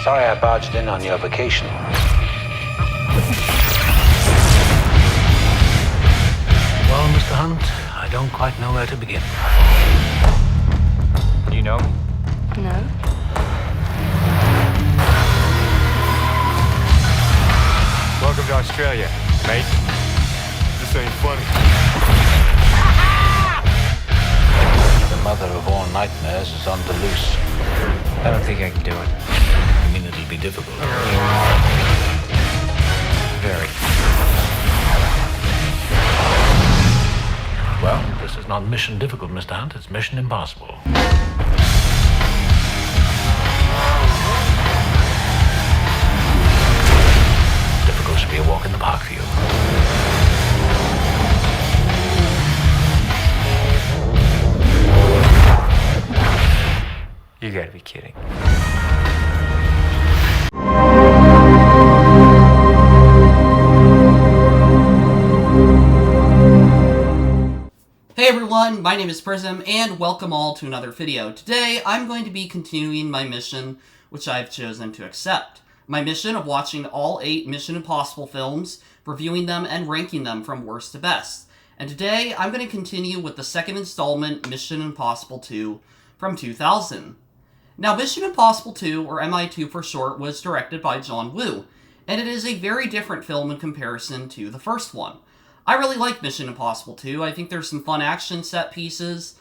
Sorry I barged in on your vacation. Well, Mr. Hunt, I don't quite know where to begin. You know me? No. Welcome to Australia, mate. This ain't funny. The mother of all nightmares is on the loose. I don't think I can do it. I mean, it'll be difficult. Very. Well, this is not mission difficult, Mr. Hunt. It's mission impossible. Difficult should be a walk in the park for you. You gotta be kidding. Hey everyone, my name is Prism, and welcome all to another video. Today, I'm going to be continuing my mission, which I've chosen to accept. My mission of watching all 8 Mission Impossible films, reviewing them, and ranking them from worst to best. And today, I'm going to continue with the second installment, Mission Impossible 2, from 2000. Now, Mission Impossible 2, or MI2 for short, was directed by John Woo, and it is a very different film in comparison to the first one. I really like Mission Impossible 2. I think there's some fun action set pieces,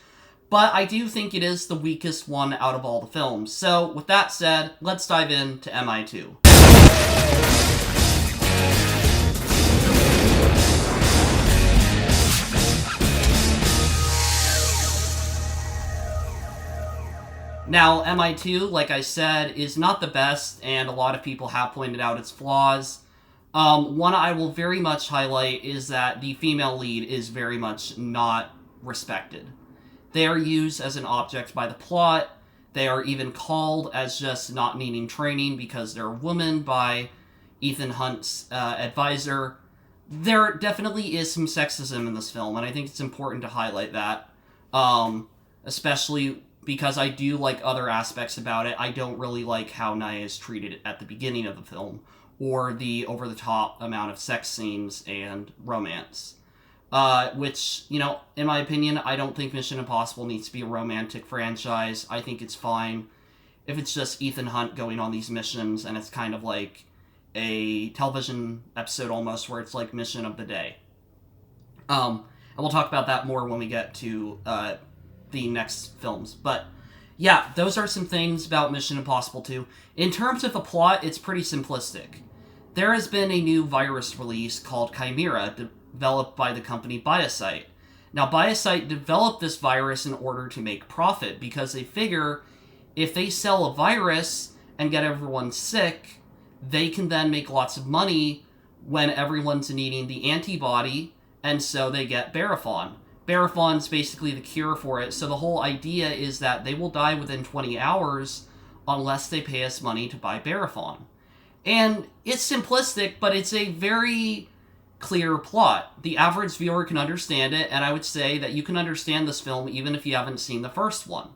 but I do think it is the weakest one out of all the films. So, with that said, let's dive into MI2. Now, MI2, like I said, is not the best, and a lot of people have pointed out its flaws. One I will very much highlight is that the female lead is very much not respected. They are used as an object by the plot. They are even called as just not needing training because they're a woman by Ethan Hunt's advisor. There definitely is some sexism in this film, and I think it's important to highlight that. Especially because I do like other aspects about it. I don't really like how Nia is treated at the beginning of the film, or the over-the-top amount of sex scenes and romance. Which, you know, in my opinion, I don't think Mission Impossible needs to be a romantic franchise. I think it's fine if it's just Ethan Hunt going on these missions, and it's kind of like a television episode almost, where it's like mission of the day. And we'll talk about that more when we get to the next films. But yeah, those are some things about Mission Impossible 2. In terms of the plot, it's pretty simplistic. There has been a new virus release called Chimera, developed by the company Biosite. Now, Biosite developed this virus in order to make profit, because they figure if they sell a virus and get everyone sick, they can then make lots of money when everyone's needing the antibody, and so they get Barafon. Barafon's basically the cure for it, so the whole idea is that they will die within 20 hours unless they pay us money to buy Barafon. And it's simplistic, but it's a very clear plot. The average viewer can understand it, and I would say that you can understand this film even if you haven't seen the first one.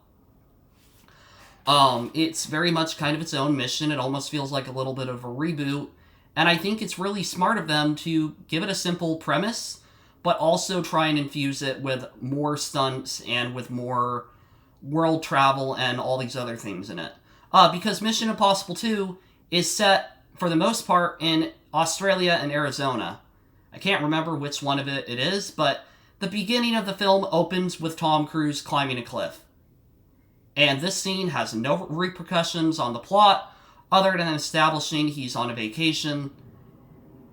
It's very much kind of its own mission. It almost feels like a little bit of a reboot, and I think it's really smart of them to give it a simple premise, but also try and infuse it with more stunts and with more world travel and all these other things in it. Because Mission Impossible 2 is set, for the most part, in Australia and Arizona. I can't remember which one of it is, but the beginning of the film opens with Tom Cruise climbing a cliff. And this scene has no repercussions on the plot, other than establishing he's on a vacation,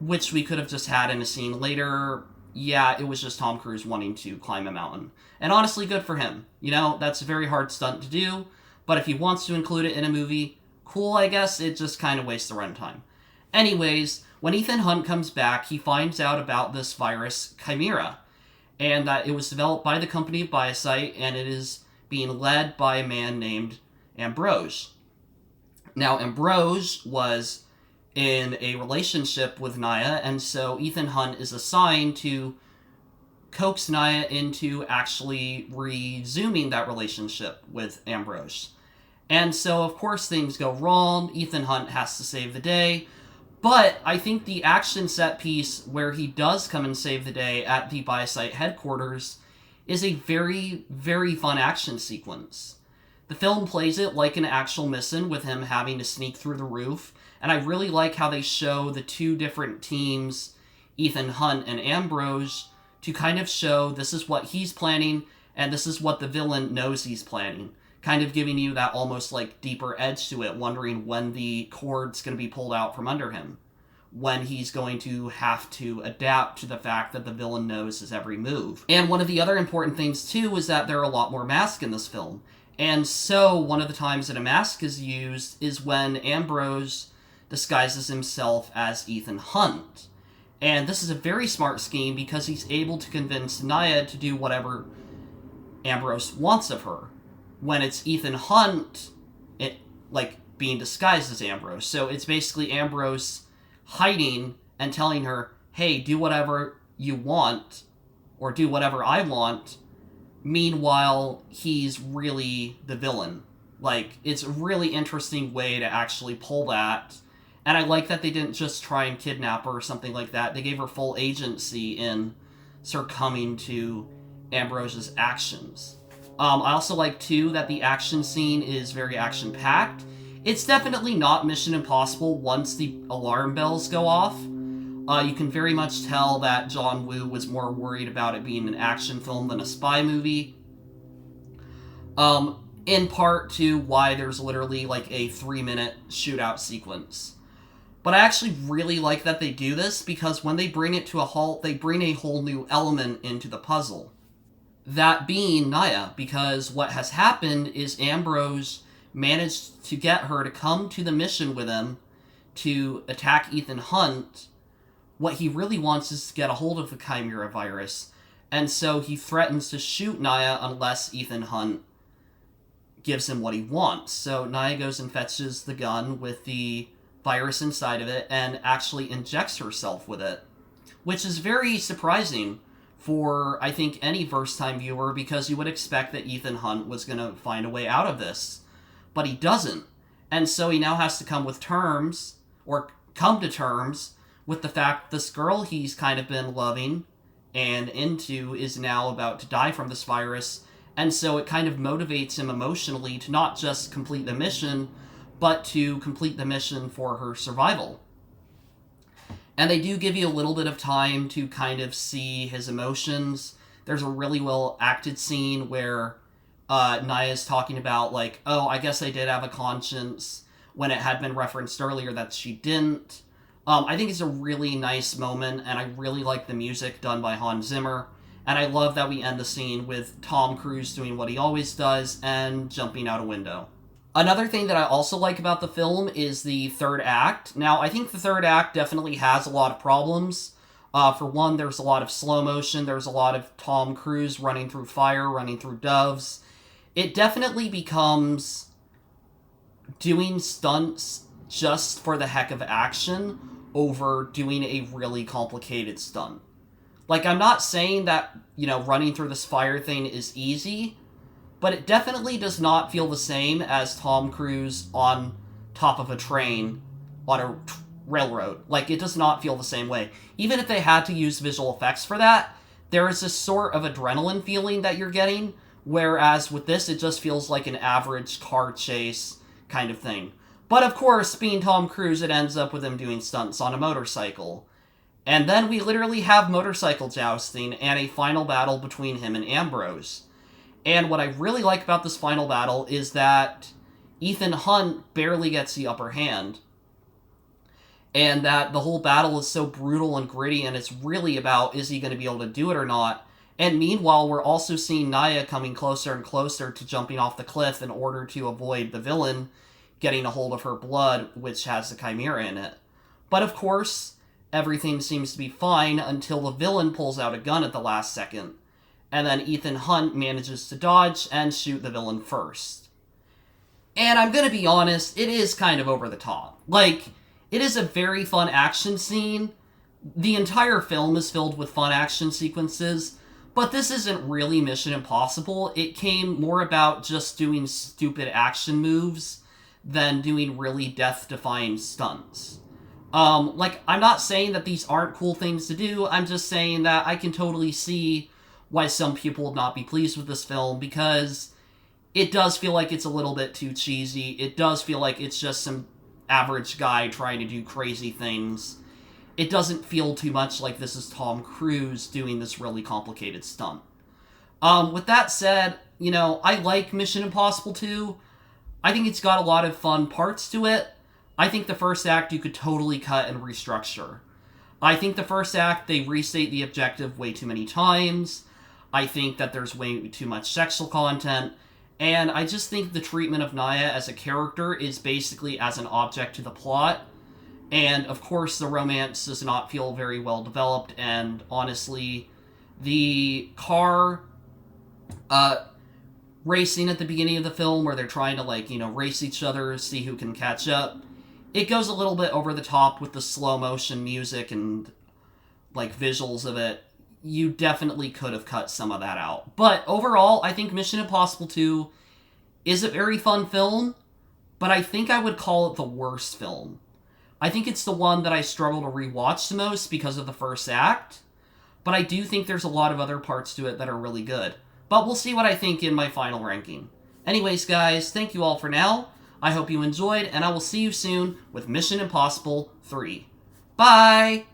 which we could have just had in a scene later. Yeah, it was just Tom Cruise wanting to climb a mountain. And honestly, good for him. You know, that's a very hard stunt to do, but if he wants to include it in a movie, cool, I guess. It just kind of wastes the runtime. Anyways, when Ethan Hunt comes back, he finds out about this virus, Chimera, and that it was developed by the company Biosite, and it is being led by a man named Ambrose. Now, Ambrose was in a relationship with Nia, and so Ethan Hunt is assigned to coax Nia into actually resuming that relationship with Ambrose. And so, of course, things go wrong. Ethan Hunt has to save the day. But I think the action set piece where he does come and save the day at the Biosite headquarters is a very, very fun action sequence. The film plays it like an actual mission with him having to sneak through the roof, and I really like how they show the two different teams, Ethan Hunt and Ambrose, to kind of show this is what he's planning, and this is what the villain knows he's planning. Kind of giving you that almost like deeper edge to it, wondering when the cord's going to be pulled out from under him. When he's going to have to adapt to the fact that the villain knows his every move. And one of the other important things, too, is that there are a lot more masks in this film. And so, one of the times that a mask is used is when Ambrose disguises himself as Ethan Hunt. And this is a very smart scheme because he's able to convince Naya to do whatever Ambrose wants of her. When it's Ethan Hunt, being disguised as Ambrose. So it's basically Ambrose hiding and telling her, hey, do whatever you want, or do whatever I want. Meanwhile, he's really the villain. It's a really interesting way to actually pull that. And I like that they didn't just try and kidnap her or something like that. They gave her full agency in succumbing to Ambrose's actions. I also like, too, that the action scene is very action-packed. It's definitely not Mission Impossible once the alarm bells go off. You can very much tell that John Woo was more worried about it being an action film than a spy movie. In part to why there's literally a 3-minute shootout sequence. But I actually really like that they do this, because when they bring it to a halt, they bring a whole new element into the puzzle. That being Naya, because what has happened is Ambrose managed to get her to come to the mission with him to attack Ethan Hunt. What he really wants is to get a hold of the Chimera virus, and so he threatens to shoot Naya unless Ethan Hunt gives him what he wants. So Naya goes and fetches the gun with the virus inside of it and actually injects herself with it, which is very surprising for, I think, any first-time viewer, because you would expect that Ethan Hunt was going to find a way out of this. But he doesn't. And so he now has to come to terms with the fact this girl he's kind of been loving and into is now about to die from this virus. And so it kind of motivates him emotionally to not just complete the mission, but to complete the mission for her survival. And they do give you a little bit of time to kind of see his emotions. There's a really well acted scene where Naya's talking about, oh, I guess I did have a conscience, when it had been referenced earlier that she didn't. I think it's a really nice moment, and I really like the music done by Hans Zimmer. And I love that we end the scene with Tom Cruise doing what he always does and jumping out a window. Another thing that I also like about the film is the third act. Now, I think the third act definitely has a lot of problems. For one, there's a lot of slow motion. There's a lot of Tom Cruise running through fire, running through doves. It definitely becomes doing stunts just for the heck of action over doing a really complicated stunt. I'm not saying that, running through this fire thing is easy, but it definitely does not feel the same as Tom Cruise on top of a train on a railroad. It does not feel the same way. Even if they had to use visual effects for that, there is this sort of adrenaline feeling that you're getting, whereas with this, it just feels like an average car chase kind of thing. But of course, being Tom Cruise, it ends up with him doing stunts on a motorcycle. And then we literally have motorcycle jousting and a final battle between him and Ambrose. And what I really like about this final battle is that Ethan Hunt barely gets the upper hand. And that the whole battle is so brutal and gritty, and it's really about, is he going to be able to do it or not? And meanwhile, we're also seeing Naya coming closer and closer to jumping off the cliff in order to avoid the villain getting a hold of her blood, which has the Chimera in it. But of course, everything seems to be fine until the villain pulls out a gun at the last second. And then Ethan Hunt manages to dodge and shoot the villain first. And I'm gonna be honest, it is kind of over the top. It is a very fun action scene. The entire film is filled with fun action sequences, But this isn't really Mission Impossible. It came more about just doing stupid action moves than doing really death-defying stunts. Like, I'm not saying that these aren't cool things to do, I'm just saying that I can totally see why some people would not be pleased with this film, because it does feel like it's a little bit too cheesy. It does feel like it's just some average guy trying to do crazy things. It doesn't feel too much like this is Tom Cruise doing this really complicated stunt. With that said, you know, I like Mission Impossible 2. I think it's got a lot of fun parts to it. I think the first act you could totally cut and restructure. I think the first act, they restate the objective way too many times. I think that there's way too much sexual content. And I just think the treatment of Naya as a character is basically as an object to the plot. And, of course, the romance does not feel very well developed. And, honestly, the car racing at the beginning of the film, where they're trying to, like, you know, race each other, see who can catch up, it goes a little bit over the top with the slow motion music and, like, visuals of it. You definitely could have cut some of that out. But overall, I think Mission Impossible 2 is a very fun film, but I think I would call it the worst film. I think it's the one that I struggle to rewatch the most because of the first act, but I do think there's a lot of other parts to it that are really good. But we'll see what I think in my final ranking. Anyways, guys, thank you all for now. I hope you enjoyed, and I will see you soon with Mission Impossible 3. Bye!